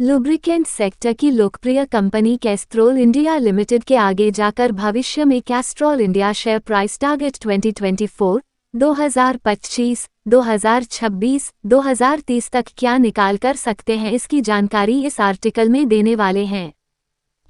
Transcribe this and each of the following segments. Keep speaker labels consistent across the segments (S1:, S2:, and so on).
S1: Lubricant sector की लोकप्रिय company Castrol India limited के आगे जाकर भविष्य में Castrol India share price target 2024, 2025, 2026, 2030 तक क्या निकाल कर सकते हैं, इसकी जानकारी इस आर्टिकल में देने वाले हैं।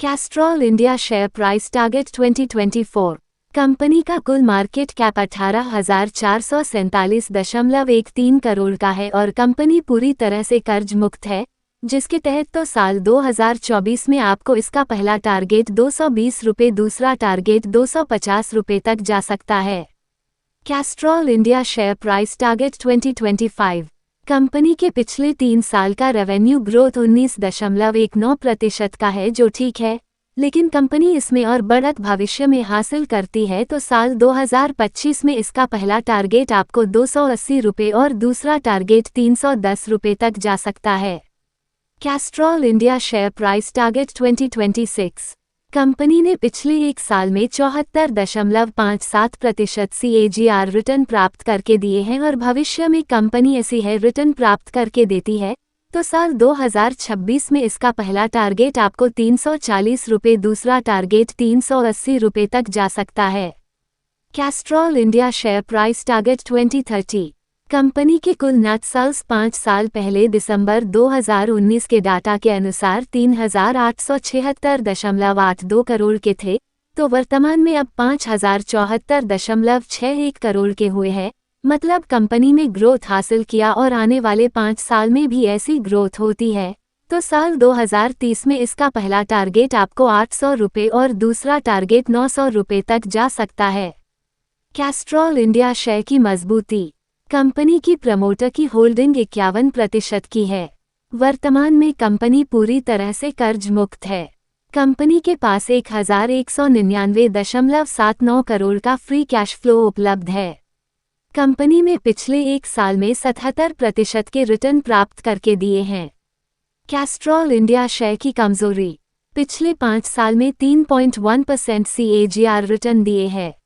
S1: Castrol India share price target 2024। Company का कुल मार्केट कैप 18,447.13 करोड़ का है और कंपनी पूरी तरह से कर्ज मुक्त है, जिसके तहत तो साल 2024 में आपको इसका पहला टारगेट 220 रुपये, दूसरा टारगेट 250 रुपये तक जा सकता है। Castrol India share price target 2025। Company के पिछले 3 साल का रेवेन्यू ग्रोथ 19.19% का है, जो ठीक है, लेकिन कंपनी इसमें और बढ़त भविष्य में हासिल करती है तो साल 2025 में इसका पहला टारगेट आपको 280 रुपये और दूसरा टारगेट 310 रुपये तक जा सकता है। Castrol India share price target 2026। Company ने पिछले 1 साल में 74.57% CAGR रिटर्न प्राप्त करके दिए हैं और भविष्य में कंपनी ऐसी है रिटर्न प्राप्त करके देती है तो साल 2026 में इसका पहला टारगेट आपको 340 रुपये, दूसरा टारगेट 380 रुपये तक जा सकता है। Castrol India share price target 2030। Company के कुल नेट सेल्स 5 साल पहले दिसंबर 2019 के डाटा के अनुसार 3,876.82 करोड़ के थे, तो वर्तमान में अब 5,074.61 करोड़ के हुए हैं। मतलब कंपनी ने ग्रोथ हासिल किया और आने वाले 5 साल में भी ऐसी ग्रोथ होती है तो साल 2030 में इसका पहला टारगेट आपको 800 रुपये और दूसरा टारगेट 900 रुपये तक जा सकता है। कैस्ट्रोल इंडिया शेयर की मजबूती। कंपनी की प्रमोटर की होल्डिंग 51% की है। वर्तमान में कंपनी पूरी तरह से कर्ज मुक्त है। कंपनी के पास 1,199.79 करोड़ का फ्री कैश फ्लो उपलब्ध है। कंपनी में पिछले 1 साल में 77% के रिटर्न प्राप्त करके दिए हैं। कैस्ट्रोल इंडिया शेयर की कमजोरी। पिछले 5 साल में 3.1% CAGR रिटर्न दिए हैं।